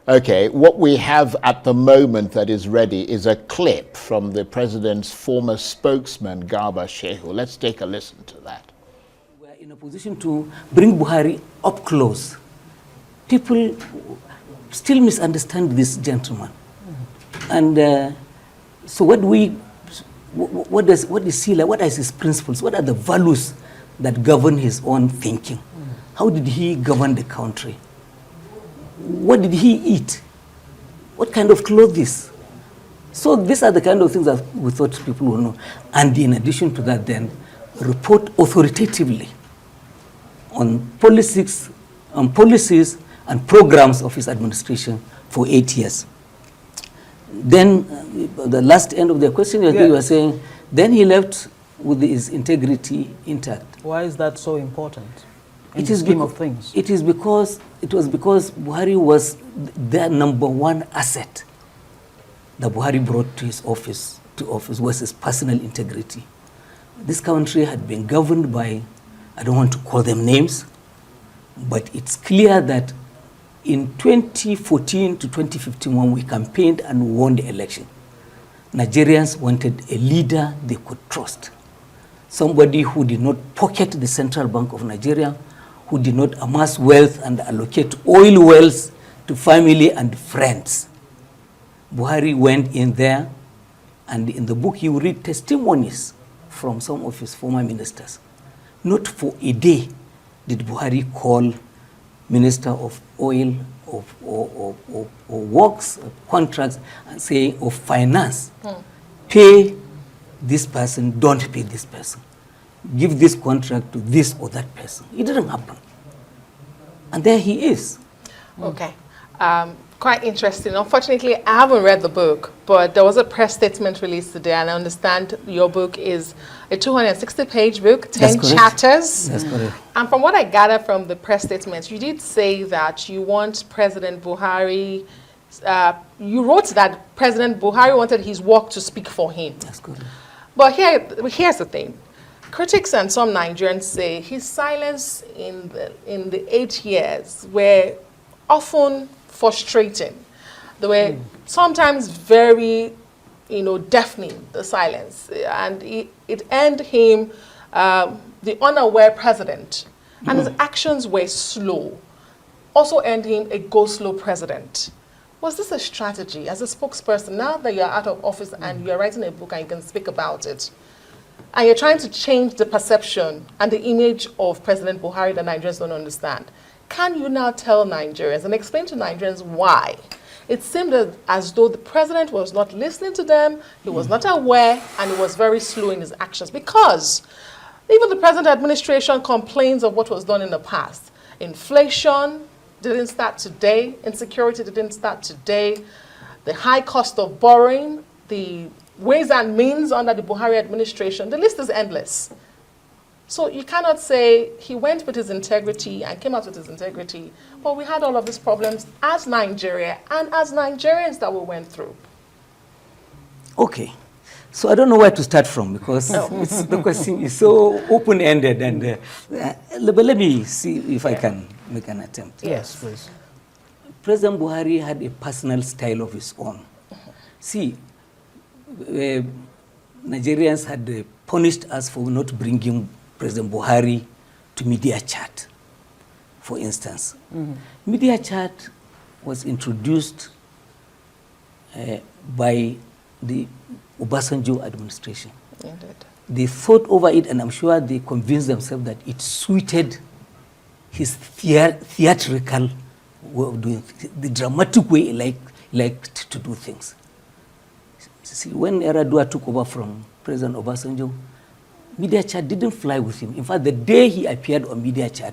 Okay, what we have at the moment that is ready is a clip from the president's former spokesman, Garba Shehu. Let's take a listen to that. We're in a position to bring Buhari up close. People still misunderstand this gentleman. And so what is he like? What are his principles? What are the values that govern his own thinking? How did he govern the country? What did he eat? What kind of clothes? So these are the kind of things that we thought people would know. And in addition to that, then report authoritatively on policies and programs of his administration for 8 years. Then the last end of the question, you were saying, then he left with his integrity intact. Why is that so important? It is scheme of things. It was because Buhari was their number one asset that Buhari brought to his office was his personal integrity. This country had been governed by, I don't want to call them names, but it's clear that in 2014 to 2015, when we campaigned and won the election, Nigerians wanted a leader they could trust. Somebody who did not pocket the Central Bank of Nigeria, who did not amass wealth and allocate oil wells to family and friends. Buhari went in there, and in the book you read testimonies from some of his former ministers. Not for a day did Buhari call Minister of Oil, or Works, Contracts, and say, of Finance, pay this person, don't pay this person. Give this contract to this or that person. It didn't happen. And there he is. Okay. Quite interesting. Unfortunately, I haven't read the book, but there was a press statement released today, and I understand your book is a 260-page book, 10 chapters. That's correct. And from what I gather from the press statement, you did say that you want President Buhari, you wrote that President Buhari wanted his work to speak for him. That's correct. But here's the thing. Critics and some Nigerians say his silence in the 8 years were often frustrating. They were sometimes very, deafening, the silence. And it earned him the unaware president. And his actions were slow. Also earned him a go-slow president. Was this a strategy as a spokesperson, now that you're out of office and you're writing a book and you can speak about it, and you're trying to change the perception and the image of President Buhari that Nigerians don't understand? Can you now tell Nigerians and explain to Nigerians why it seemed as though the president was not listening to them, he was not aware, and he was very slow in his actions? Because even the present administration complains of what was done in the past. Inflation didn't start today. Insecurity didn't start today. The high cost of borrowing, the ways and means under the Buhari administration, the list is endless. So you cannot say he went with his integrity and came out with his integrity, but we had all of these problems as Nigeria and as Nigerians that we went through. Okay. So I don't know where to start from, because the question is so open-ended. And but let me see if I can make an attempt. Yes, please. President Buhari had a personal style of his own. See, Nigerians had punished us for not bringing President Buhari to media chat, for instance. Media chat was introduced by the Obasanjo administration. Indeed. They thought over it, and I'm sure they convinced themselves that it suited his theatrical way of doing things, the dramatic way he liked to do things. See, when Yaradua took over from President Obasanjo, media chat didn't fly with him. In fact, the day he appeared on media chat,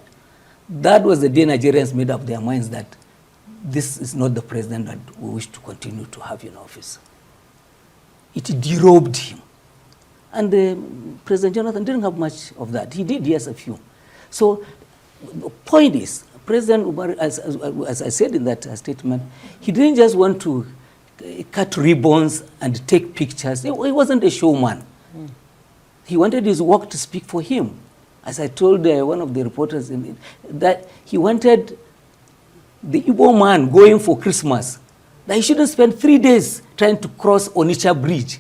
that was the day Nigerians made up their minds that this is not the president that we wish to continue to have in office. It derobed him. And President Jonathan didn't have much of that. He did, yes, a few. So the point is, President Buhari, as I said in that statement, he didn't just want to cut ribbons and take pictures. He wasn't a showman. He wanted his work to speak for him. As I told one of the reporters, that he wanted the Igbo man going for Christmas, that he shouldn't spend 3 days trying to cross Onitsha Bridge.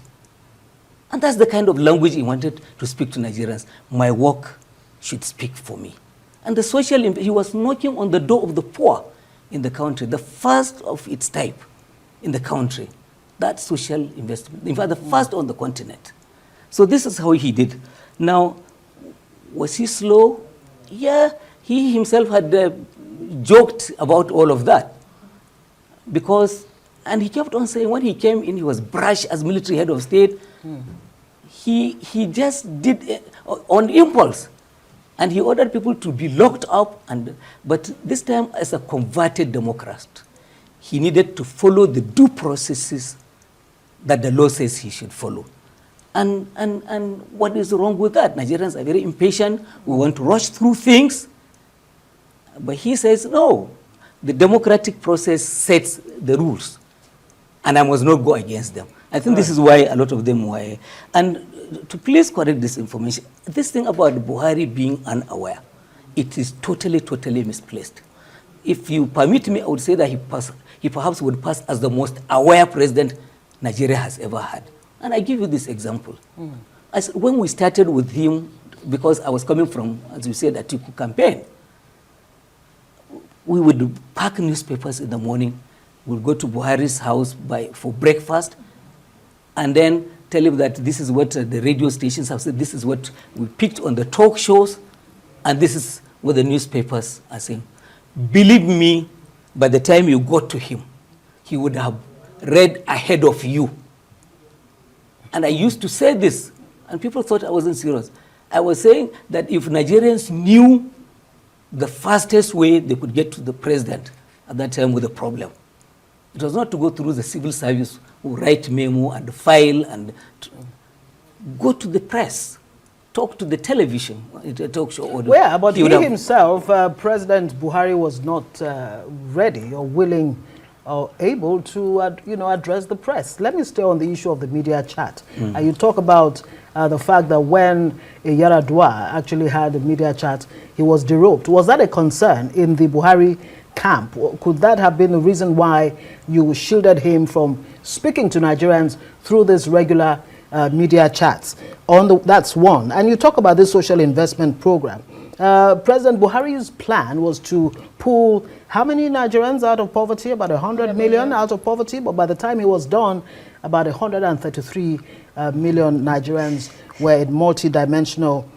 And that's the kind of language he wanted to speak to Nigerians. My work should speak for me. And the he was knocking on the door of the poor in the country, the first of its type in the country. That social investment, in fact, the first on the continent. So this is how he did. Now, was he slow? Yeah, he himself had joked about all of that. And he kept on saying when he came in, he was brash as military head of state. He just did it on impulse. And he ordered people to be locked up. But this time, as a converted Democrat, he needed to follow the due processes that the law says he should follow. And what is wrong with that? Nigerians are very impatient. We want to rush through things. But he says, no, the democratic process sets the rules. And I must not go against them. I think this is why a lot of them were. And to please correct this information, this thing about Buhari being unaware, it is totally, totally misplaced. If you permit me, I would say that he perhaps would pass as the most aware president Nigeria has ever had. And I give you this example. When we started with him, because I was coming from, as you said, a Atiku campaign, we would pack newspapers in the morning. We'd go to Buhari's house for breakfast, and then tell him that this is what the radio stations have said, this is what we picked on the talk shows, and this is what the newspapers are saying. Believe me, by the time you got to him, he would have read ahead of you. And I used to say this, and people thought I wasn't serious. I was saying that if Nigerians knew the fastest way they could get to the president at that time with a problem, it was not to go through the civil service who write memo and file and go to the press, talk to the television, talk show. Yeah, but he himself, President Buhari, was not ready or willing or able to address the press. Let me stay on the issue of the media chat. You talk about the fact that when Yaradua actually had a media chat, he was derobed. Was that a concern in the Buhari camp? Could that have been the reason why you shielded him from speaking to Nigerians through this regular media chats? That's one. And you talk about this social investment program. President Buhari's plan was to pull how many Nigerians out of poverty? About 100 million out of poverty. But by the time he was done, about 133 million Nigerians were in multi-dimensional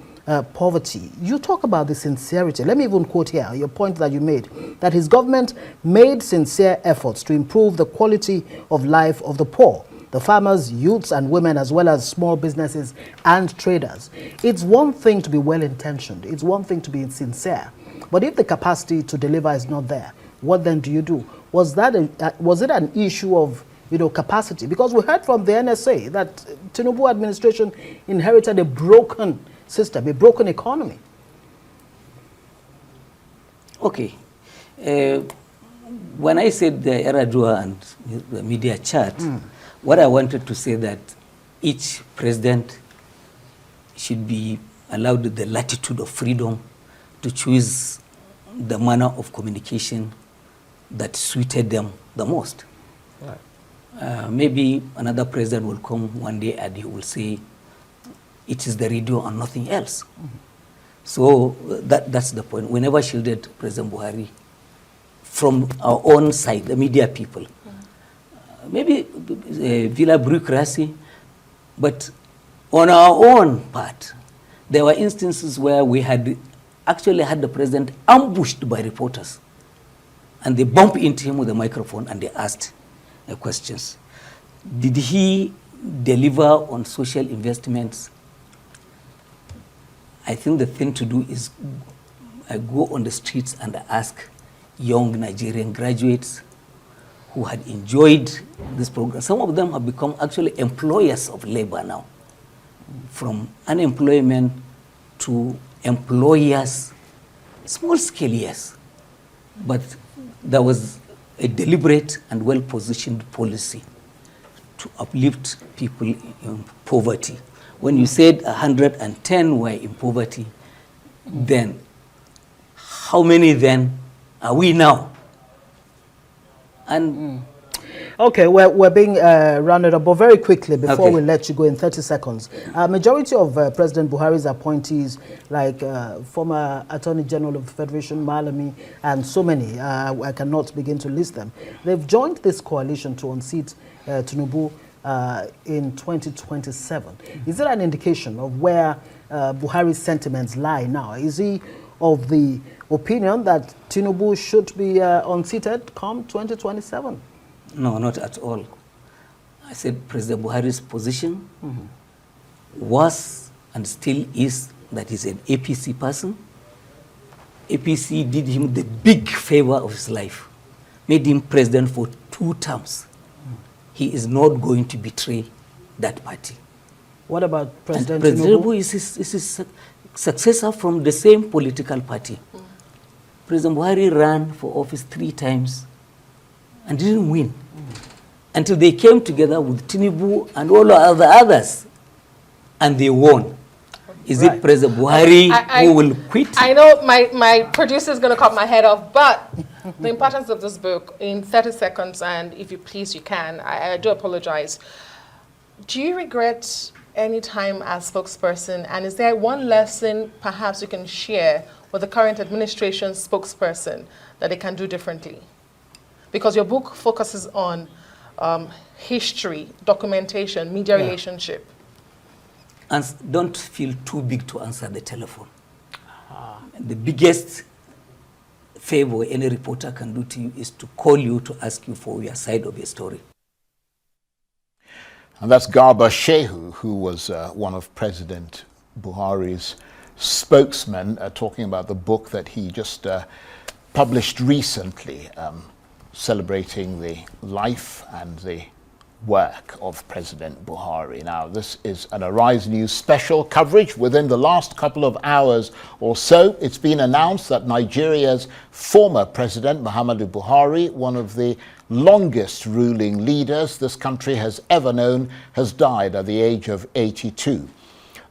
poverty. You talk about the sincerity. Let me even quote here your point that you made, that his government made sincere efforts to improve the quality of life of the poor, the farmers, youths and women, as well as small businesses and traders. It's one thing to be well-intentioned. It's one thing to be sincere. But if the capacity to deliver is not there, what then do you do? Was it an issue of capacity? Because we heard from the NSA that Tinubu administration inherited a broken system, a broken economy. Okay. When I said the Yaradua and the media chat, what I wanted to say that each president should be allowed the latitude of freedom to choose the manner of communication that suited them the most. Right. Maybe another president will come one day and he will say, it is the radio and nothing else. So that's the point. We never shielded President Buhari from our own side, the media people. Maybe villa bureaucracy, but on our own part, there were instances where we had actually had the president ambushed by reporters, and they bumped into him with a microphone and they asked questions. Did he deliver on social investments? I think the thing to do is go on the streets and ask young Nigerian graduates who had enjoyed this program. Some of them have become actually employers of labor now, from unemployment to employers, small scale, yes. But there was a deliberate and well-positioned policy to uplift people in poverty. When you said 110 were in poverty, then how many then are we now? And Okay, we're being rounded up, but very quickly, before Okay. we let you go in 30 seconds, majority of President Buhari's appointees, like former Attorney General of the Federation, Malami, and so many, I cannot begin to list them, they've joined this coalition to unseat Tinubu in 2027. Is it an indication of where Buhari's sentiments lie now? Is he of the opinion that Tinubu should be unseated come 2027? no, not at all. I said President Buhari's position was and still is that he's an APC person. APC did him the big favor of his life, made him president for 2 terms. He is not going to betray that party. What about President And President Tinubu? Tinubu is his successor from the same political party. President Buhari ran for office 3 times and didn't win until they came together with Tinubu and all the others, and they won. Is Right. it President Buhari who will quit? I know my producer is going to cut my head off, but the importance of this book in 30 seconds, and if you please, you can. I do apologize. Do you regret any time as spokesperson, and is there one lesson perhaps you can share with the current administration spokesperson that they can do differently? Because your book focuses on history, documentation, media relationship. And don't feel too big to answer the telephone. The biggest favor any reporter can do to you is to call you to ask you for your side of your story. And that's Garba Shehu, who was one of President Buhari's spokesmen, talking about the book that he just published recently, celebrating the life and the work of President Buhari. Now, this is an Arise News special coverage. Within the last couple of hours or so, it's been announced that Nigeria's former president, Muhammadu Buhari, one of the longest ruling leaders this country has ever known, has died at the age of 82.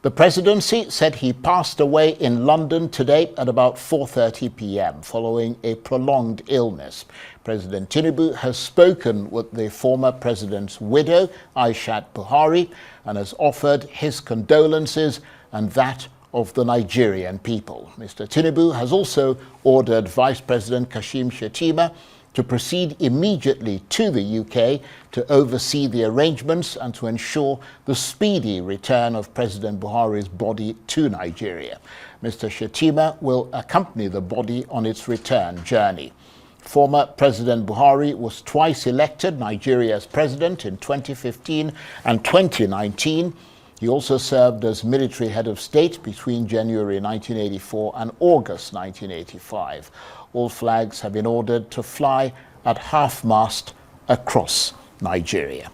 The presidency said he passed away in London today at about 4:30 p.m. following a prolonged illness. President Tinubu has spoken with the former president's widow, Aishat Buhari, and has offered his condolences and that of the Nigerian people. Mr. Tinubu has also ordered Vice President Kashim Shettima to proceed immediately to the UK to oversee the arrangements and to ensure the speedy return of President Buhari's body to Nigeria. Mr. Shettima will accompany the body on its return journey. Former President Buhari was twice elected Nigeria's president in 2015 and 2019. He also served as military head of state between January 1984 and August 1985. All flags have been ordered to fly at half-mast across Nigeria.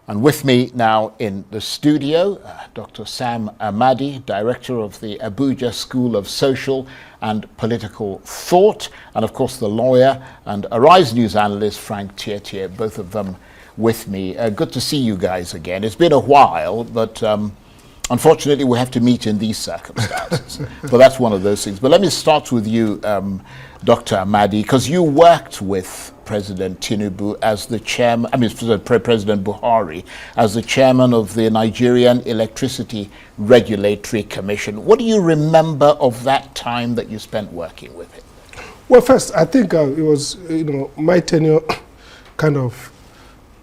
And with me now in the studio, Dr. Sam Amadi, Director of the Abuja School of Social and Political Thought, and of course the lawyer and Arise News analyst Frank Tietie, both of them with me. Good to see you guys again. It's been a while, but unfortunately we have to meet in these circumstances. But that's one of those things. But let me start with you, Dr. Amadi, because you worked with President Tinubu as the chairman, President Buhari as the chairman of the Nigerian Electricity Regulatory Commission. What do you remember of that time that you spent working with him? Well, first, I think it was, my tenure kind of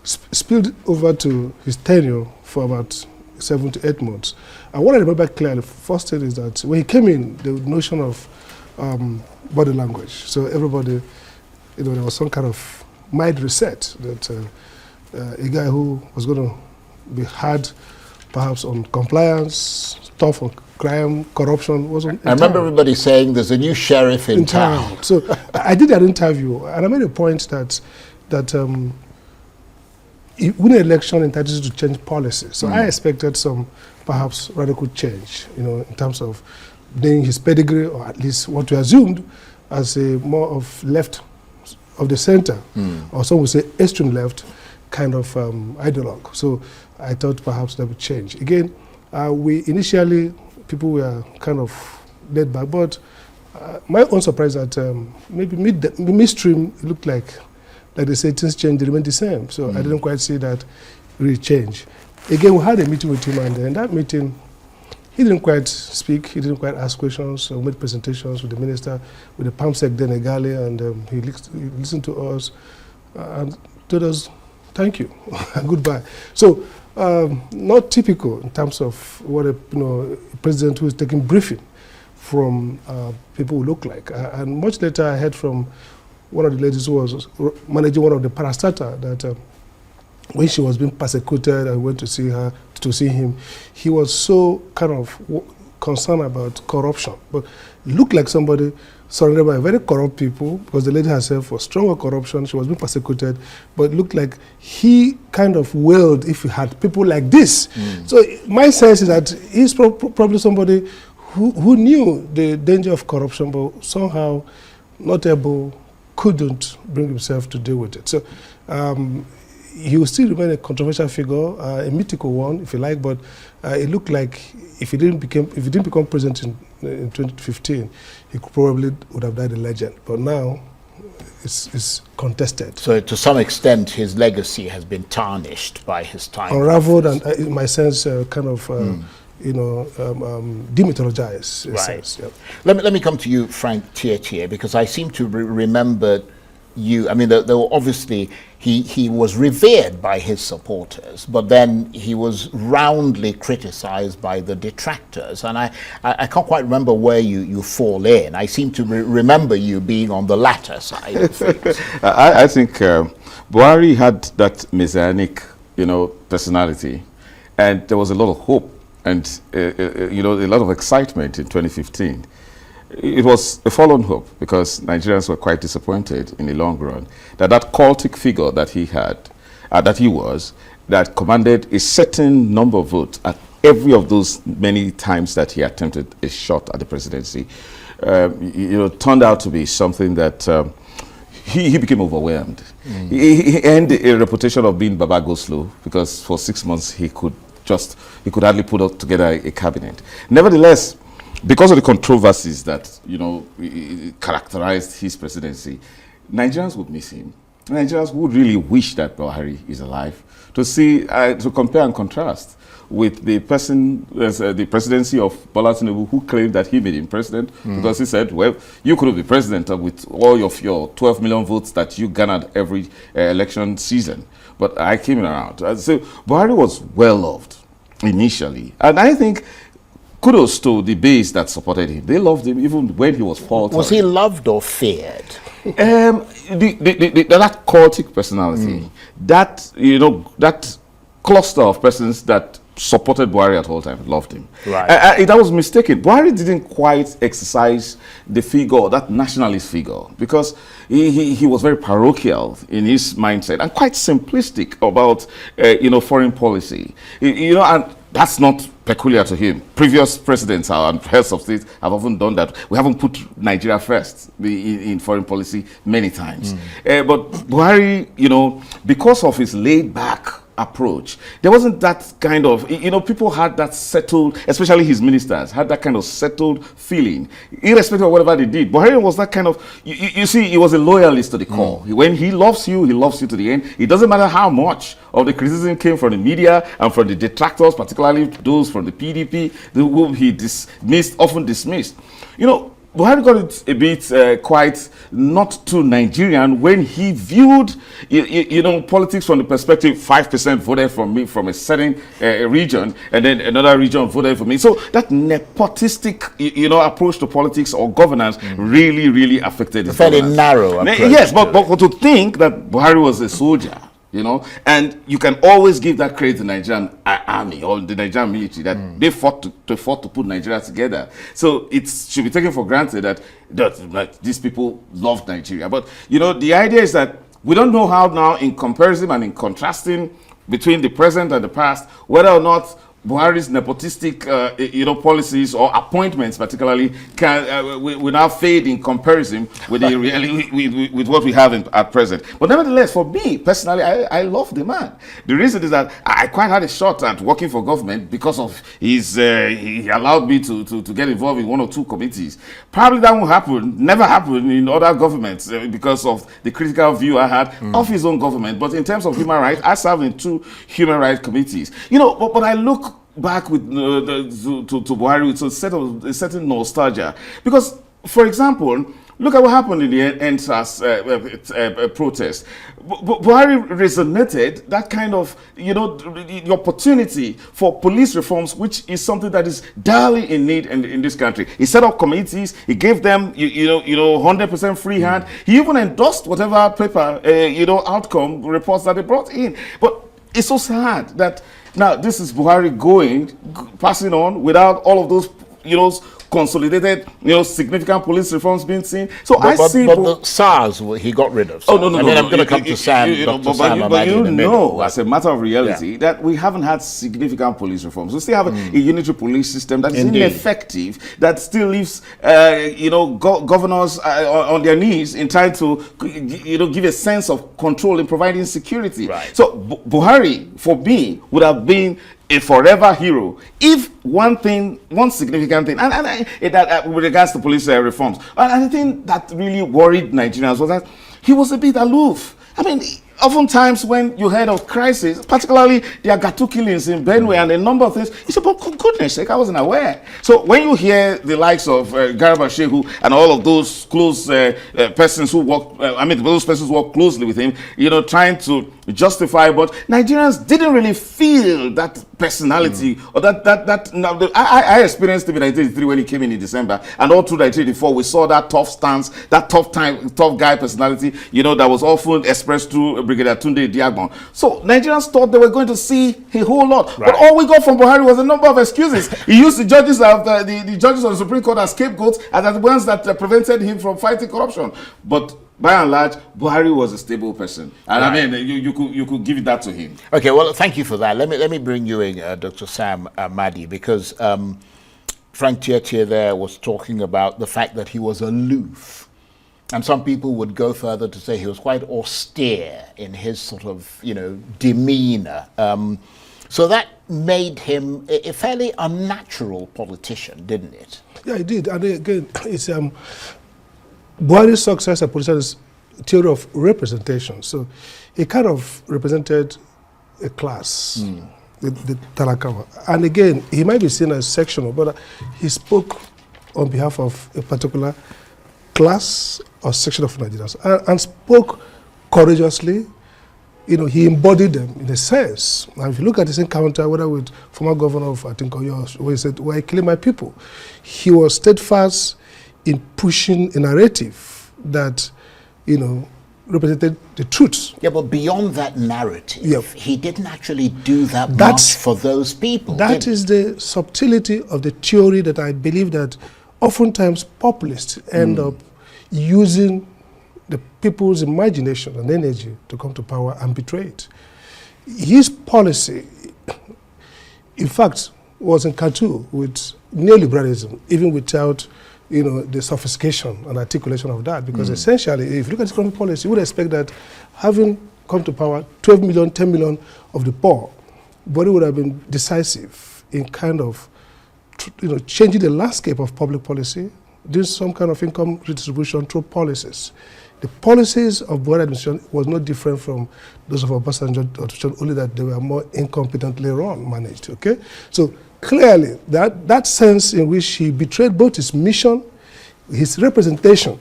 spilled over to his tenure for about 7 to 8 months. And what I remember clearly, first thing is that when he came in, the notion of body language. So everybody, there was some kind of mind reset that a guy who was going to be hard, perhaps on compliance, tough on crime, corruption, wasn't. I remember everybody saying there's a new sheriff in town. So I did that interview, and I made a point that when an election entitles you to change policy. So I expected some perhaps radical change, in terms of being his pedigree, or at least what we assumed as a more of left of the center, or some would say extreme left kind of ideologue. So I thought perhaps that would change. Again, we initially, people were kind of laid back, but My own surprise that maybe midstream it looked like they say things change, they remain the same. So I didn't quite see that really change. Again, we had a meeting with him, and in that meeting, he didn't quite speak, he didn't quite ask questions, or made presentations with the minister, with the PAMSEC then Egali, and he listened to us and told us, thank you, and goodbye. So, not typical in terms of what a president who is taking briefing from people who look like. And much later, I heard from one of the ladies who was managing one of the parastatal that when she was being persecuted, I went to see her, to see him. He was so kind of concerned about corruption, but looked like somebody surrounded by very corrupt people, because the lady herself was strong on corruption, she was being persecuted, but it looked like he kind of wailed if he had people like this. So my sense is that he's probably somebody who knew the danger of corruption, but somehow couldn't bring himself to deal with it. So he will still remain a controversial figure, a mythical one, if you like, but it looked like if he didn't become president in 2015, he probably would have died a legend. But now, it's contested. So to some extent, his legacy has been tarnished by his time. Unraveled, and in my sense, kind of, demythologized. In Right. sense, yeah. Let me come to you, Frank Tietie, because I seem to remember you. I mean, there were obviously he was revered by his supporters, but then he was roundly criticized by the detractors, and I can't quite remember where you fall in. I seem to remember you being on the latter side of things. I think Buhari had that messianic, personality, and there was a lot of hope and a lot of excitement in 2015. It was a fallen hope, because Nigerians were quite disappointed in the long run that cultic figure that he had, that commanded a certain number of votes at every of those many times that he attempted a shot at the presidency, turned out to be something that he became overwhelmed. He earned a reputation of being Baba Go Slow, because for 6 months he could hardly put together a cabinet. Nevertheless, because of the controversies that characterized his presidency, Nigerians would miss him. Nigerians would really wish that Buhari is alive, to compare and contrast with the presidency of Bola Tinubu, who claimed that he made him president because he said, well, you couldn't be president with all of your 12 million votes that you garnered every election season, but I came around. So Buhari was well loved initially, and I think kudos to the base that supported him. They loved him even when he was faltering. Was he loved or feared? That cultic personality, that cluster of persons that supported Buhari at all times, loved him. Right. That was mistaken. Buhari didn't quite exercise the figure, that nationalist figure, because he was very parochial in his mindset and quite simplistic about foreign policy. And that's not peculiar to him. Previous presidents and heads of state have often done that. We haven't put Nigeria first in foreign policy many times. But Buhari, because of his laid-back approach, there wasn't that kind of, people had that settled, especially his ministers, had that kind of settled feeling, irrespective of whatever they did. Buhari was that kind of, you see, he was a loyalist to the core. When he loves you to the end. It doesn't matter how much of the criticism came from the media and from the detractors, particularly those from the PDP, whom he often dismissed. Buhari got it a bit quite not too Nigerian when he viewed, politics from the perspective 5% voted for me from a certain region, and then another region voted for me. So that nepotistic, approach to politics or governance really, really affected his Fairly governance. narrow approach. Yes, but to think that Buhari was a soldier, and you can always give that credit to the Nigerian army or the Nigerian military, that they fought to put Nigeria together. So it should be taken for granted that these people loved Nigeria. But, the idea is that we don't know how now, in comparison and in contrasting between the present and the past, whether or not Buhari's nepotistic, policies or appointments, particularly, will now fade in comparison with the with what we have at present. But nevertheless, for me personally, I love the man. The reason is that I quite had a shot at working for government because of his. He allowed me to get involved in one or two committees. Probably that won't happen. Never happened in other governments because of the critical view I had of his own government. But in terms of human rights, I served in 2 human rights committees. But I look back with to Buhari with a certain nostalgia, because, for example, look at what happened in the NSAS protest. Buhari resonated that kind of, the opportunity for police reforms, which is something that is direly in need in this country. He set up committees. He gave them, 100% free hand. He even endorsed whatever paper, outcome reports that they brought in. But it's so sad that now this is Buhari passing on without all of those, consolidated, significant police reforms being seen. So but the SARS he got rid of. So. No. I'm going to come to Sam. But as a matter of reality, that we haven't had significant police reforms. We still have a unitary police system that is ineffective, that still leaves, governors on their knees in trying to, give a sense of control in providing security. Right. So Buhari, for me, would have been a forever hero if one significant thing, and with regards to police reforms, and the thing that really worried Nigerians was that he was a bit aloof. I mean, oftentimes when you heard of crisis, particularly the Agatu killings in Benue and a number of things, you say, but for goodness sake, I wasn't aware. So when you hear the likes of Garba Shehu and all of those close persons who those persons who work closely with him, trying to justify, but Nigerians didn't really feel that personality or that I experienced him in 1983 when he came in December, and all through 1984 we saw that tough stance, that tough guy personality, that was often expressed through Brigadier Tunde Diagbon. So Nigerians thought they were going to see a whole lot, but all we got from Buhari was a number of excuses. He used the judges of the judges of the Supreme Court as scapegoats, as the ones that prevented him from fighting corruption. But by and large, Buhari was a stable person, and I mean, you could give that to him. Okay, well, thank you for that. Let me bring you in, Dr. Sam Amadi, because Frank Tietie there was talking about the fact that he was aloof, and some people would go further to say he was quite austere in his sort of demeanor. So that made him a fairly unnatural politician, didn't it? Yeah, it did. And again, it's Buhari's success as a politician is theory of representation. So he kind of represented a class, the Talakawa. And again, he might be seen as sectional, but he spoke on behalf of a particular class or section of Nigerians and spoke courageously. He embodied them in a sense. And if you look at his encounter, whether with former governor of Oyo, where he said, "Why killing my people?" He was steadfast in pushing a narrative that, represented the truth. Yeah, but beyond that narrative, he didn't actually do that much for those people. That is the subtlety of the theory that I believe that oftentimes populists end up using the people's imagination and energy to come to power and betray it. His policy, in fact, was in cartoon with neoliberalism, even without the sophistication and articulation of that, because essentially, if you look at economic policy, you would expect that having come to power 12 million, 10 million of the poor, Buhari would have been decisive in kind of changing the landscape of public policy, doing some kind of income redistribution through policies. The policies of Buhari administration was not different from those of Obasanjo administration, only that they were more incompetently managed, okay? So clearly, that sense in which he betrayed both his mission, his representation,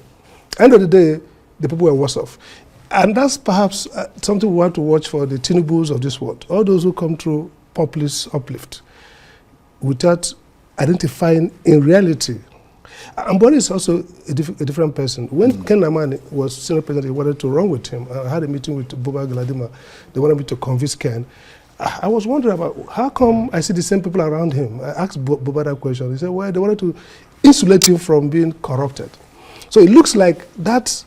end of the day, the people were worse off. And that's perhaps something we want to watch for the Tinubus of this world, all those who come through populist uplift without identifying in reality. And Buhari is also a different person. When Ken Amadi was senior president, he wanted to run with him. I had a meeting with Buba Galadima. They wanted me to convince Ken. I was wondering about how come I see the same people around him. I asked Buba that question. He said, well, they wanted to insulate him from being corrupted. So it looks like that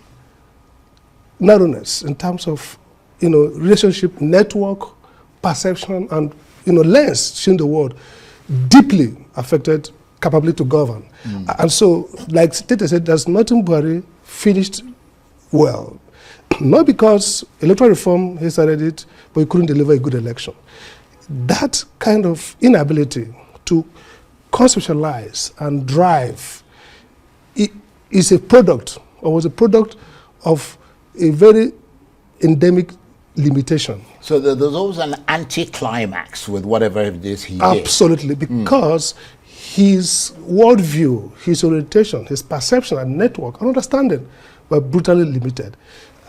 narrowness in terms of relationship, network, perception, and lens, seeing the world, deeply affected capability to govern. And so, like Tietie said, there's nothing Buhari finished well. Not because electoral reform, he started it, but he couldn't deliver a good election. That kind of inability to conceptualize and drive is a product, or was a product of a very endemic limitation. So there's always an anticlimax with whatever it is he did. Absolutely, because his worldview, his orientation, his perception and network and understanding were brutally limited.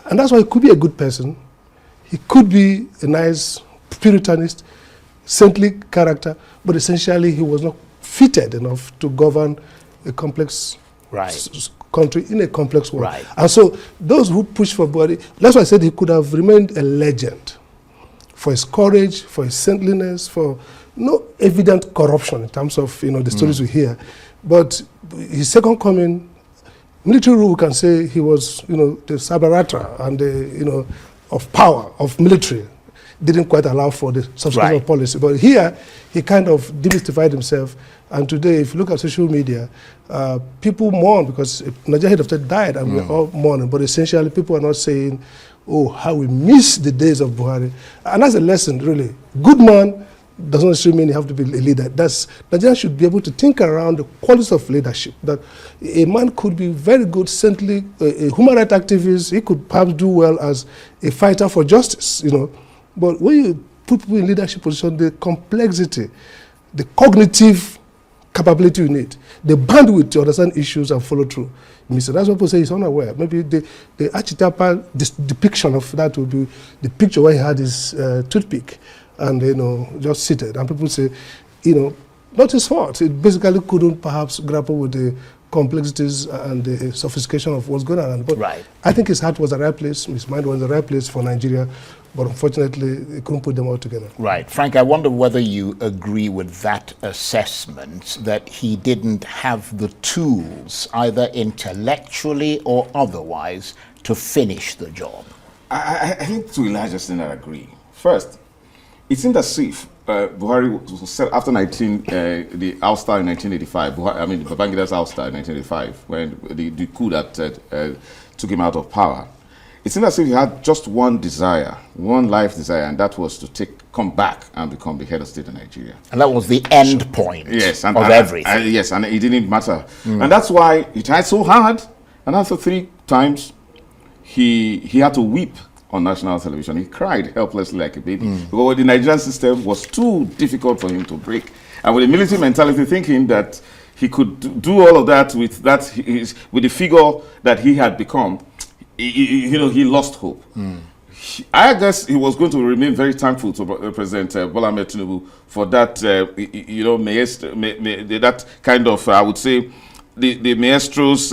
And that's why he could be a good person. He could be a nice Puritanist, saintly character, but essentially he was not fitted enough to govern a complex country in a complex world. Right. And so those who push for Buhari, that's why I said he could have remained a legend for his courage, for his saintliness, for no evident corruption in terms of the stories we hear. But his second coming, military rule, we can say he was the Sabaratra and the of power of military didn't quite allow for the substitution of policy. But here he kind of demystified himself. And today, if you look at social media, people mourn because Nigeria head of state died, and we're all mourning. But essentially, people are not saying, "Oh, how we miss the days of Buhari." And that's a lesson, really. Good man doesn't necessarily mean you have to be a leader. Nigeria should be able to think around the qualities of leadership. That a man could be very good, saintly, a human rights activist. He could perhaps do well as a fighter for justice, But when you put people in leadership position, the complexity, the cognitive capability you need, the bandwidth to understand issues and follow through. That's what people say he's unaware. Maybe the archetypal depiction of that would be the picture where he had his toothpick and just seated. And people say, not his fault. It basically couldn't perhaps grapple with the complexities and the sophistication of what's going on. But I think his heart was the right place, his mind was the right place for Nigeria, but unfortunately, he couldn't put them all together. Right. Frank, I wonder whether you agree with that assessment, that he didn't have the tools, either intellectually or otherwise, to finish the job. I think to a large extent I agree. First, it seemed as if Buhari was set after the ouster in 1985. Babangida's ouster in 1985, when the coup that took him out of power. It seemed as if he had just one desire, one life desire, and that was to come back and become the head of state of Nigeria. And that was the end point of everything. Yes, and it didn't matter. And that's why he tried so hard, and after 3 times, he had to weep on national television. He cried helplessly like a baby because the Nigerian system was too difficult for him to break. And with the military mentality, thinking that he could do all of that with the figure that he had become, he lost hope. I guess he was going to remain very thankful to President Bola Ahmed Tinubu for that, that kind of, I would say, the maestro's,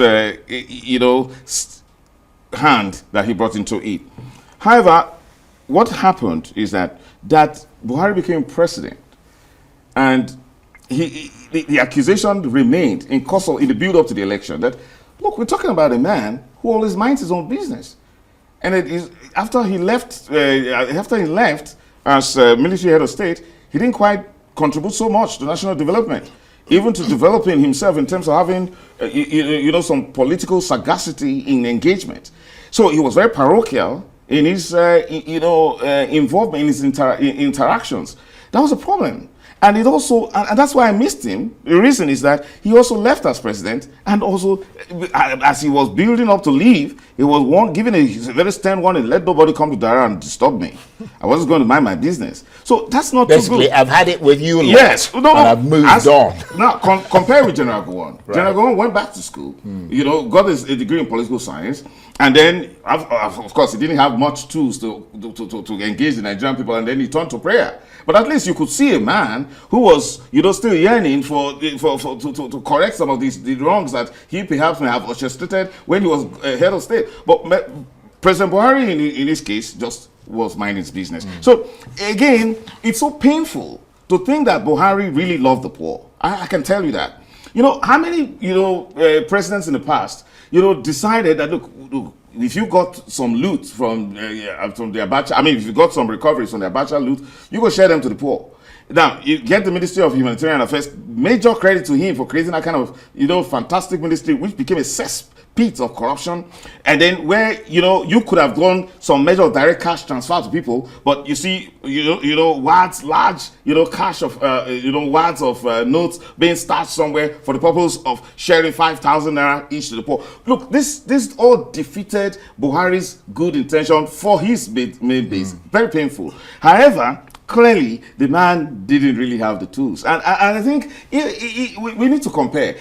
hand that he brought into it. However, what happened is that Buhari became president, and the accusation remained in the build-up to the election that, look, we're talking about a man who always minds his own business, and it is after he left as military head of state, he didn't quite contribute so much to national development, even to developing himself in terms of having some political sagacity in engagement. So he was very parochial in his involvement in his interactions. That was a problem. And it also, and that's why I missed him. The reason is that he also left as president, and also, as he was building up to leave, he was given a very stern warning: let nobody come to Dara and disturb me. I wasn't going to mind my business. So that's not basically too good. I've had it with you, yes, and I've moved on. Now compare with General Gowon. Right. General Gowon went back to school, got a degree in political science, and then of course he didn't have much tools to engage the Nigerian people, and then he turned to prayer. But at least you could see a man who was, still yearning to correct some of the wrongs that he perhaps may have orchestrated when he was head of state. But President Buhari, in this case, just was minding his business. So again, it's so painful to think that Buhari really loved the poor. I can tell you that. How many presidents in the past decided that look, if you got some loot from the Abacha, if you got some recoveries from the Abacha loot, you go share them to the poor. Now, you get the Ministry of Humanitarian Affairs, major credit to him for creating that kind of, fantastic ministry, which became a cesspit of corruption. And then where, you could have done some measure of direct cash transfer to people, but you see, large, cash of, wads of notes being stashed somewhere for the purpose of sharing 5,000 naira each to the poor. Look, this all defeated Buhari's good intention for his main base. Very painful. However, clearly, the man didn't really have the tools. And I think we need to compare.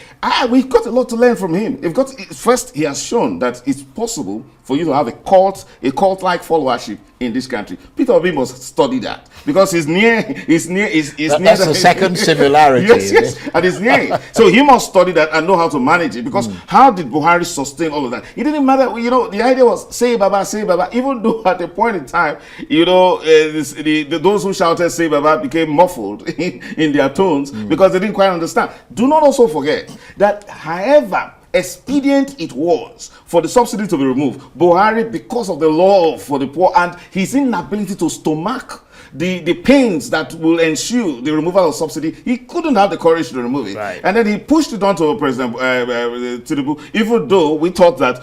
We've got a lot to learn from him. First, he has shown that it's possible for you to have a cult-like followership in this country. Peter Obi must study that because he's near. That's the second similarity. yes, and he's near. So he must study that and know how to manage it. Because how did Buhari sustain all of that? It didn't matter. The idea was say Baba. Even though at a point in time, those who shouted say Baba became muffled in their tones because they didn't quite understand. Do not also forget that, however expedient it was for the subsidy to be removed, Buhari, because of the law for the poor and his inability to stomach the pains that will ensue the removal of subsidy, he couldn't have the courage to remove it. Right. And then he pushed it on to President Tinubu, even though we thought that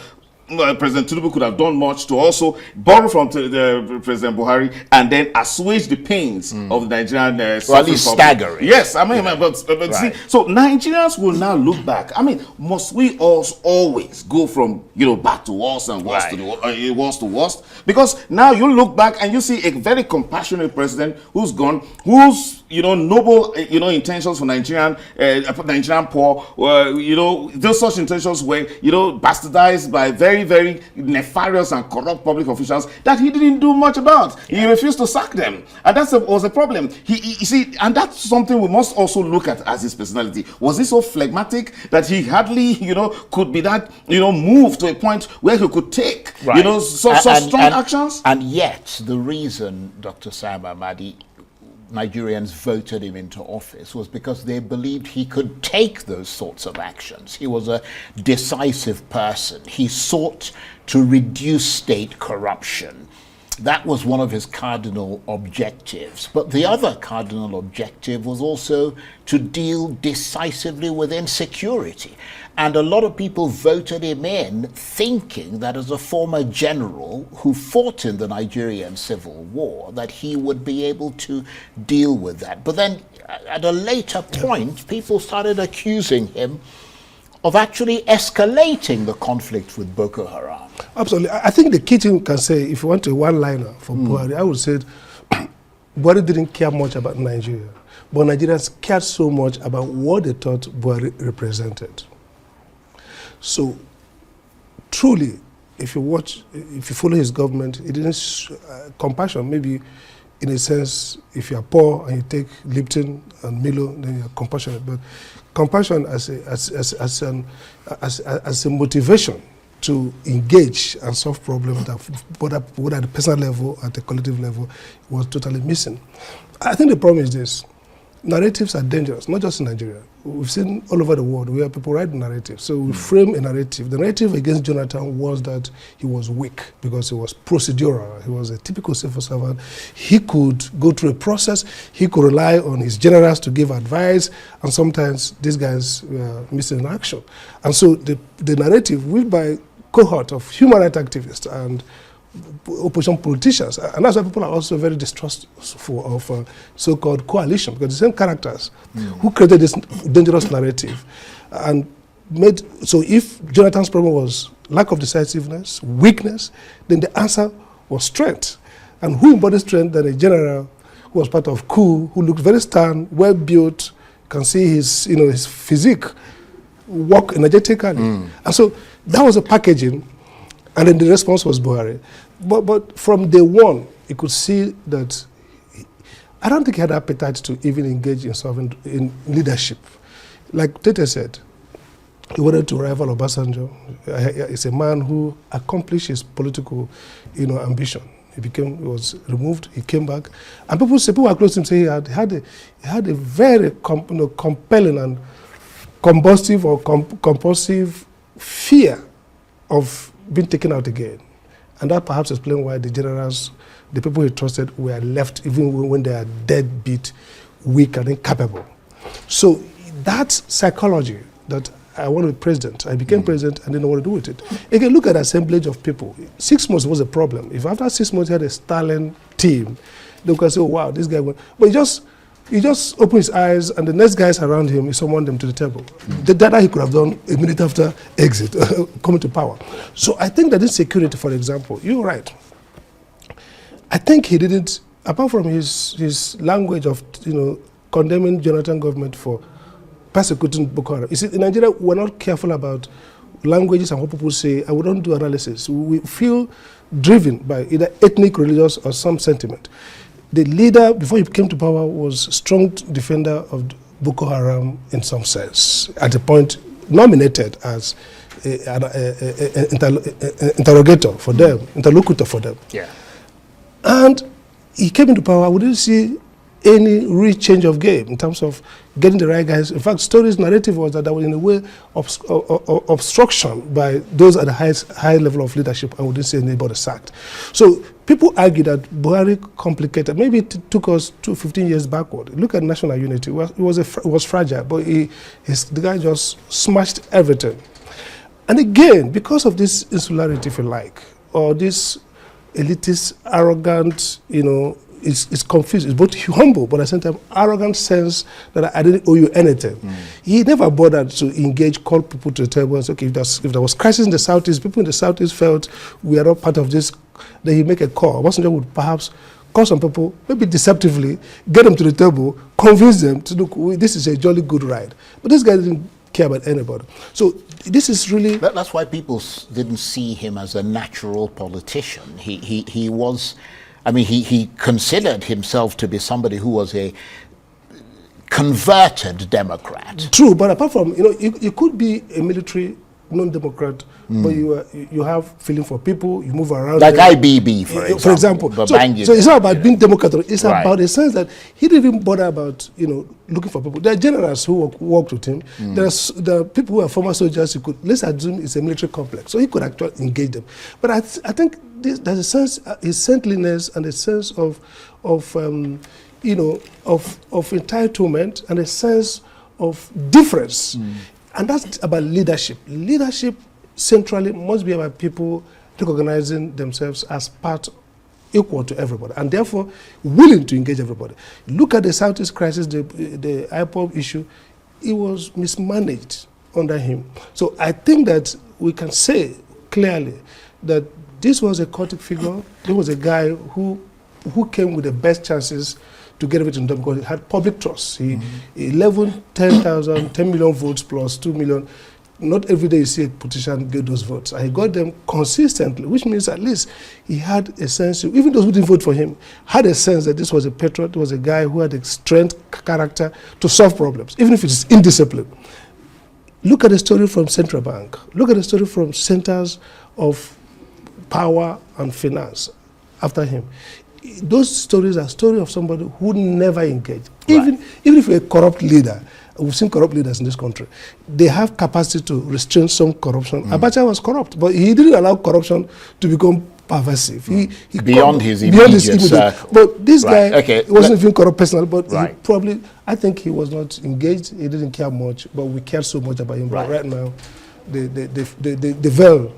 President Tinubu could have done much to also borrow from President Buhari and then assuage the pains of the Nigerian well, at least staggering. Yes, I mean, but see, so Nigerians will now look back. I mean, must we always go from bad to worse and worse to worse to worst? Because now you look back and you see a very compassionate president who's gone, who's noble intentions for Nigerian poor. Those such intentions were bastardized by very, very nefarious and corrupt public officials that he didn't do much about. He refused to sack them, and that was a problem. You see, and that's something we must also look at as his personality. Was he so phlegmatic that he hardly, could be that, moved to a point where he could take, such strong actions? And yet, the reason, Dr. Sam Amadi, Nigerians voted him into office was because they believed he could take those sorts of actions. He was a decisive person. He sought to reduce state corruption. That was one of his cardinal objectives. But the other cardinal objective was also to deal decisively with insecurity. And a lot of people voted him in thinking that as a former general who fought in the Nigerian Civil War, that he would be able to deal with that. But then at a later point, people started accusing him of actually escalating the conflict with Boko Haram. Absolutely. I think the key thing you can say, if you want a one-liner for Buhari, I would say Buhari didn't care much about Nigeria, but Nigerians cared so much about what they thought Buhari represented. So, truly, if you follow his government, it didn't compassion. Maybe, in a sense, if you are poor and you take Lipton and Milo, then you are compassionate. But compassion as a motivation to engage and solve problems that, both at the personal level, at the collective level, was totally missing. I think the problem is this. Narratives are dangerous, not just in Nigeria. We've seen all over the world where people write narratives. So we frame a narrative. The narrative against Jonathan was that he was weak because he was procedural. He was a typical civil servant. He could go through a process. He could rely on his generals to give advice. And sometimes these guys were missing in action. And so the narrative, which by cohort of human rights activists and opposition politicians, and that's why people are also very distrustful of so-called coalition, because the same characters who created this dangerous narrative and made, so if Jonathan's problem was lack of decisiveness, weakness, then the answer was strength. And who embodied strength than a general who was part of coup, who looked very stern, well-built, can see his physique, walk energetically. And so that was a packaging, and then the response was Buhari. But from day one, you could see that I don't think he had appetite to even engage in leadership. Like Tietie said, he wanted to rival Obasanjo. He's a man who accomplished his political, ambition. He was removed. He came back, and people were close to him say he had a very compelling and combustive or compulsive fear of being taken out again. And that perhaps explains why the generals, the people he trusted, were left, even when they are dead beat, weak and incapable. So that's psychology that I want to be president. I became president and didn't want to do with it. Again, look at the assemblage of people. 6 months was a problem. If after 6 months you had a stallion team, they could say, oh, wow, this guy went. But he just opened his eyes, and the next guys around him, he summoned them to the table. The data he could have done a minute after exit, coming to power. So I think that insecurity, for example, you're right. I think he didn't, apart from his language of, condemning Jonathan government for persecuting Boko Haram. You see, in Nigeria, we're not careful about languages and what people say, and we don't do analysis. We feel driven by either ethnic, religious, or some sentiment. The leader, before he came to power, was a strong defender of Boko Haram in some sense, at a point nominated as an interrogator for them, interlocutor for them. Yeah. And he came into power, we didn't see any real change of game in terms of getting the right guys. In fact, story's narrative was that there was in a way obstruction by those at the high level of leadership, and we didn't see anybody sacked. So people argue that Buhari complicated. Maybe it took us 15 years backward. Look at national unity. It was fragile, but the guy just smashed everything. And again, because of this insularity, if you like, or this elitist, arrogant, it's confused. It's both humble, but at the same time, arrogant sense that I didn't owe you anything. He never bothered to engage, call people to the table and say, okay, if there was crisis in the Southeast, people in the Southeast felt we are not part of this, then he make a call. Obasanjo would perhaps call some people, maybe deceptively, get them to the table, convince them to look, this is a jolly good ride. But this guy didn't care about anybody. So this is really... That's why people didn't see him as a natural politician. He was... I mean, he considered himself to be somebody who was a converted Democrat. True, but apart from, you could be a military non-Democrat, but you have feeling for people, you move around. Like them. IBB, for example. So it's not about being Democrat, it's about the sense that he didn't even bother about, looking for people. There are generals who worked with him. There are people who are former soldiers who could, let's assume it's a military complex, so he could actually engage them. But I think there's a sense, his saintliness and a sense of entitlement and a sense of difference. And that's about leadership. Leadership centrally must be about people recognizing themselves as part equal to everybody, and therefore willing to engage everybody. Look at the Southeast crisis, the IPOB issue. It was mismanaged under him. So I think that we can say clearly that this was a cultic figure. There was a guy who came with the best chances to get everything done because he had public trust. 10 million votes plus 2 million. Not every day you see a politician get those votes. And he got them consistently, which means at least he had a sense, even those who didn't vote for him, had a sense that this was a patriot, was a guy who had the strength, character to solve problems, even if it is indiscipline. Look at the story from Central Bank. Look at the story from centers of power and finance after him. Those stories are stories of somebody who never engaged. Even if you're a corrupt leader, we've seen corrupt leaders in this country, they have capacity to restrain some corruption. Abacha was corrupt, but he didn't allow corruption to become pervasive. He beyond his immediate circle. But this guy wasn't even corrupt personally, but he probably, I think he was not engaged, he didn't care much, but we cared so much about him. But right now, the veil.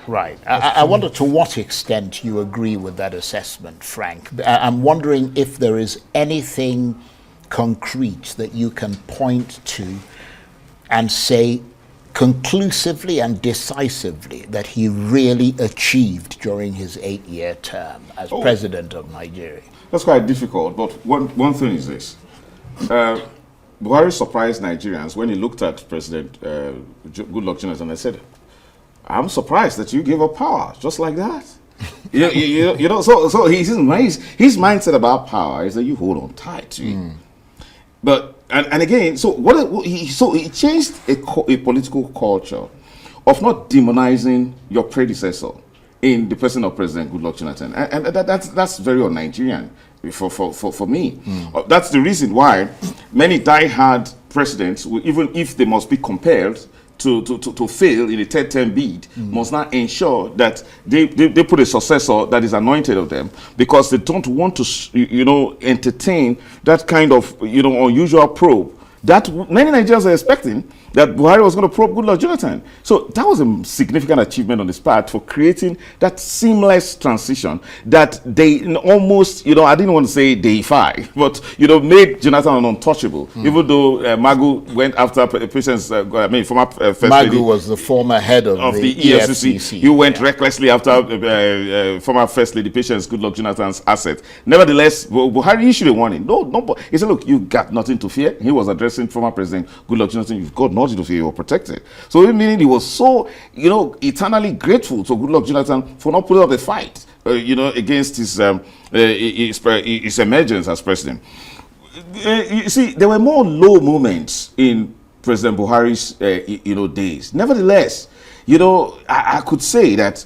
Right. I wonder to what extent you agree with that assessment, Frank. I'm wondering if there is anything concrete that you can point to and say conclusively and decisively that he really achieved during his 8-year term as president of Nigeria. That's quite difficult, but one thing is this. Buhari surprised Nigerians when he looked at President Goodluck Jonathan and said, I'm surprised that you gave up power just like that. So his mindset about power is that you hold on tight to it. But and again, he changed a political culture of not demonizing your predecessor in the person of President Goodluck Jonathan, and that's very un-Nigerian for me. That's the reason why many die-hard presidents, even if they must be compelled to fail in a third term bid must now ensure that they put a successor that is anointed of them, because they don't want to, entertain that kind of, unusual probe that many Nigerians are expecting, that Buhari was going to probe Goodluck Jonathan. So that was a significant achievement on his part for creating that seamless transition that they almost, I didn't want to say deify, but, made Jonathan an untouchable, even though Magu went after patients, former First Lady. Magu was the former head of the EFCC. He went recklessly after former First Lady Patience Goodluck Jonathan's asset. Nevertheless, Buhari issued a warning. No, he said, look, you got nothing to fear. He was addressing former President Goodluck Jonathan. You've got nothing to fear. You were protected. So meaning he was so, eternally grateful to Goodluck Jonathan for not putting up a fight, against his emergence as president. You see, there were more low moments in President Buhari's, days. Nevertheless, I could say that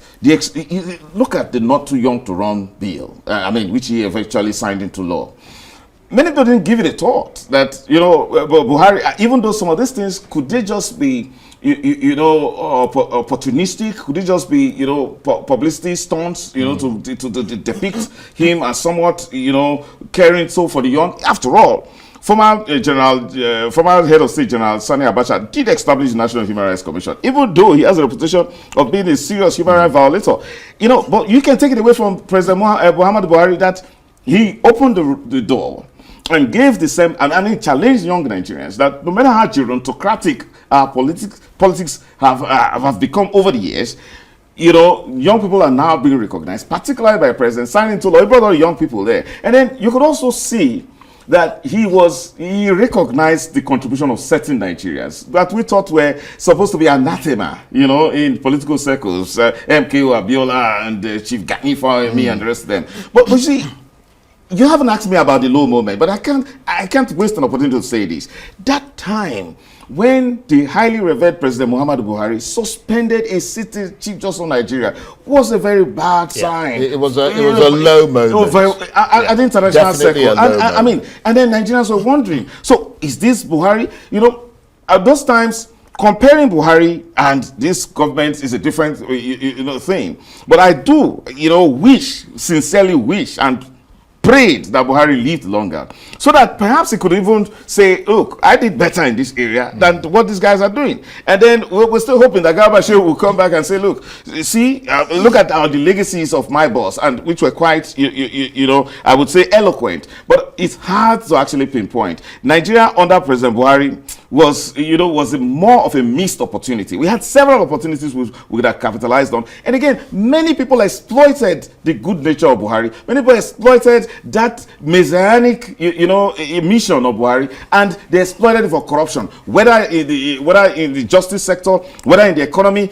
look at the not too young to run bill, which he eventually signed into law. Many people didn't give it a thought that, Buhari, even though some of these things, could they just be, opportunistic? Could it just be, publicity stunts, to depict him as somewhat, caring so for the young? After all, former head of state General Sani Abacha did establish the National Human Rights Commission, even though he has a reputation of being a serious human rights violator. But you can take it away from President Muhammadu Buhari that he opened the door and gave the same, and he challenged young Nigerians that no matter how gerontocratic politics have become over the years, young people are now being recognized, particularly by President signing into law. He brought all young people there. And then you could also see that he recognized the contribution of certain Nigerians that we thought were supposed to be anathema, in political circles, MKO Abiola and Chief Gani Fawemi and the rest of them. But you see, you haven't asked me about the low moment, but I can't waste an opportunity to say this. That time when the highly revered President Muhammadu Buhari suspended a sitting Chief Justice of Nigeria was a very bad sign. It was a low moment. At the international circle. And then Nigerians were wondering, so is this Buhari? At those times, comparing Buhari and this government is a different thing. But I do, sincerely wish and prayed that Buhari lived longer, so that perhaps he could even say, look, I did better in this area than what these guys are doing. And then we're still hoping that Shehu will come back and say, look, see, look at the legacies of my boss, and which were quite, I would say eloquent. But it's hard to actually pinpoint. Nigeria under President Buhari was more of a missed opportunity. We had several opportunities we could have capitalized on. And again, many people exploited the good nature of Buhari. Many people exploited that messianic, mission of Buhari, and they exploited it for corruption, whether in the justice sector, whether in the economy.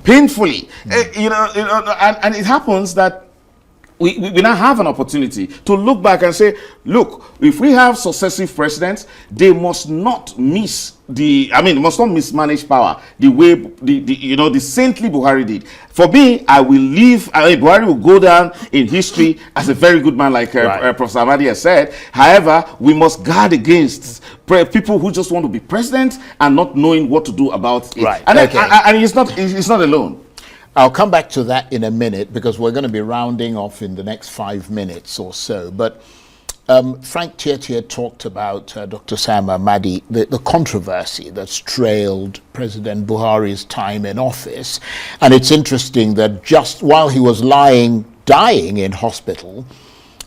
Painfully. And it happens that we now have an opportunity to look back and say, look, if we have successive presidents, they must not must not mismanage power the way the saintly Buhari did. For me, Buhari will go down in history as a very good man, like Professor Amadi has said. However, we must guard against people who just want to be president and not knowing what to do about it. Right. And he's not alone. I'll come back to that in a minute, because we're going to be rounding off in the next 5 minutes or so. But Frank Tietie talked about, Dr. Sam Amadi, the controversy that's trailed President Buhari's time in office. And it's interesting that just while he was dying in hospital,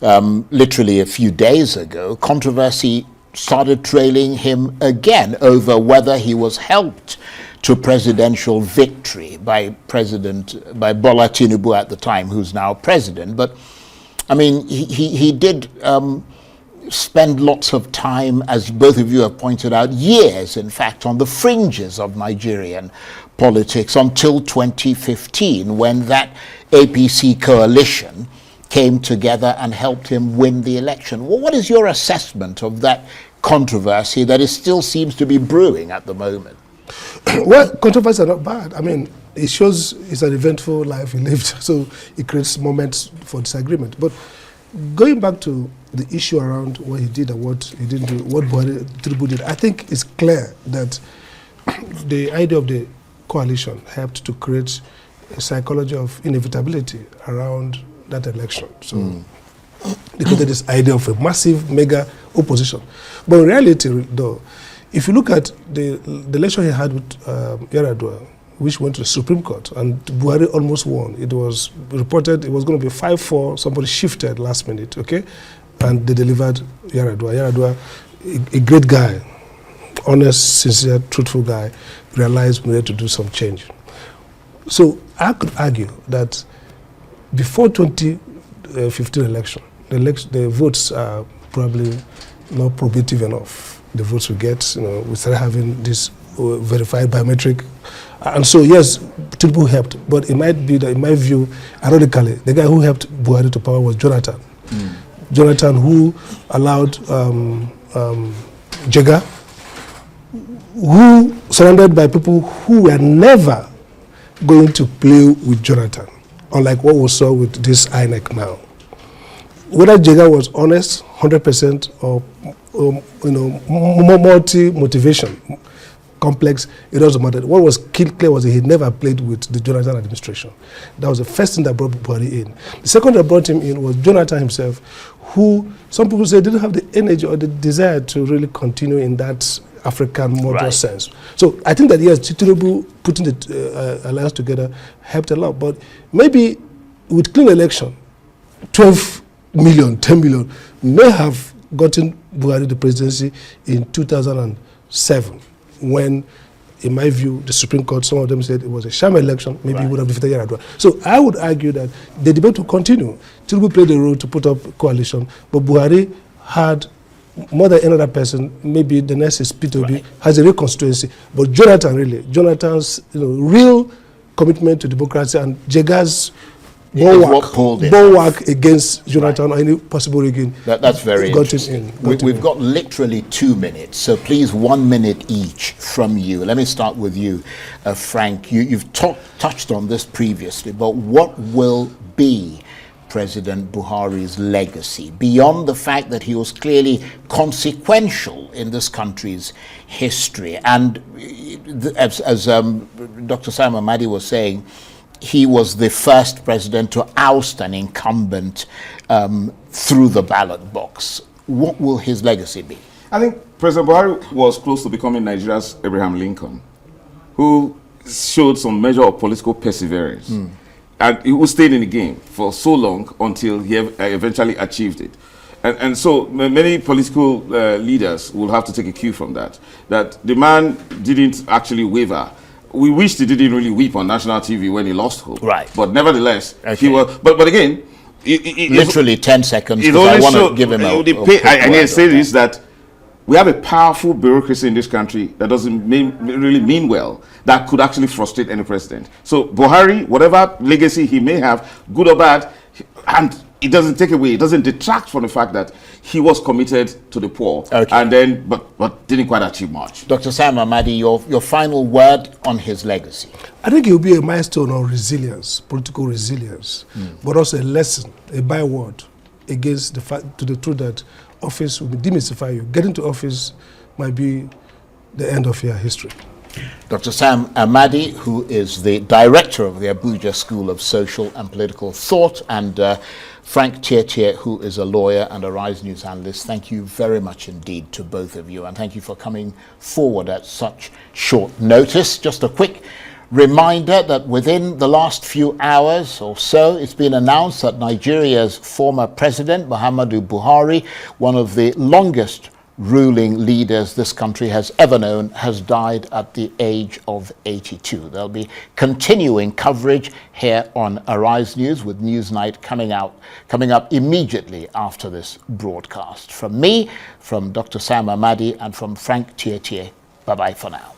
literally a few days ago, controversy started trailing him again over whether he was helped to presidential victory by Bola Tinubu at the time, who's now president. But he did spend lots of time, as both of you have pointed out, years, in fact, on the fringes of Nigerian politics until 2015, when that APC coalition came together and helped him win the election. Well, what is your assessment of that controversy that still seems to be brewing at the moment? Well, controversies are not bad. It shows it's an eventful life he lived, so it creates moments for disagreement. But going back to the issue around what he did and what he didn't do, what Buhari Tinubu did, I think it's clear that the idea of the coalition helped to create a psychology of inevitability around that election. So they created this idea of a massive, mega opposition. But in reality, though, if you look at the election he had with Yar'Adua, which went to the Supreme Court, and Buhari almost won. It was reported it was going to be 5-4. Somebody shifted last minute, okay? And they delivered Yar'Adua. Yar'Adua, a great guy, honest, sincere, truthful guy, realized we needed to do some change. So I could argue that before 2015 election, the votes are probably not probative enough. The votes we get, we started having this verified biometric. And so, yes, Tinubu helped, but it might be that, in my view, ironically, the guy who helped Buhari to power was Jonathan. Jonathan, who allowed Jega, who surrounded by people who were never going to play with Jonathan, unlike what we saw with this INEC now. Whether Jega was honest, 100%, or multi-motivation, complex, it doesn't matter. What was clear was that he never played with the Jonathan administration. That was the first thing that brought Buhari in. The second that brought him in was Jonathan himself, who some people say didn't have the energy or the desire to really continue in that African model sense. So I think that, yes, Tinubu putting the alliance together helped a lot. But maybe with clean election, 12 million, 10 million may have gotten Buhari the presidency in 2007. When, in my view, the Supreme Court, some of them said it was a sham election, maybe he would have defeated Yar'Adua. So I would argue that the debate will continue. Tinubu played a role to put up a coalition, but Buhari had more than another person, maybe the next is P2B, has a real constituency. But Jonathan's real commitment to democracy and Jega's bulwark against Jonathan or any possible rigging. That's very interesting. We've got literally 2 minutes, so please 1 minute each from you. Let me start with you, Frank. You've touched on this previously, but what will be President Buhari's legacy, beyond the fact that he was clearly consequential in this country's history? And as Dr. Sam Amadi was saying, he was the first president to oust an incumbent through the ballot box. What will his legacy be? I think President Buhari was close to becoming Nigeria's Abraham Lincoln, who showed some measure of political perseverance. And he stayed in the game for so long until he eventually achieved it. And so many political leaders will have to take a cue from that the man didn't actually waver. We wished he didn't really weep on national TV when he lost hope. Right. But nevertheless, he was. But again, literally 10 seconds. I want to give him I need to say this, that we have a powerful bureaucracy in this country that doesn't really mean well, that could actually frustrate any president. So Buhari, whatever legacy he may have, good or bad, and it doesn't take away, it doesn't detract from the fact that he was committed to the poor, and then but didn't quite achieve much. Dr. Sam Amadi, your final word on his legacy. I think it will be a milestone on resilience, political resilience, but also a lesson, a byword against the truth that office will demystify you. Getting to office might be the end of your history. Dr. Sam Amadi, who is the director of the Abuja School of Social and Political Thought, and Frank Tietie, who is a lawyer and a Rise News analyst. Thank you very much indeed to both of you, and thank you for coming forward at such short notice. Just a quick reminder that within the last few hours or so, it's been announced that Nigeria's former president, Muhammadu Buhari, one of the longest ruling leaders this country has ever known, has died at the age of 82. There'll be continuing coverage here on Arise News, with Newsnight coming up immediately after this broadcast. From me, from Dr. Sam Amadi, and from Frank Tietie, bye-bye for now.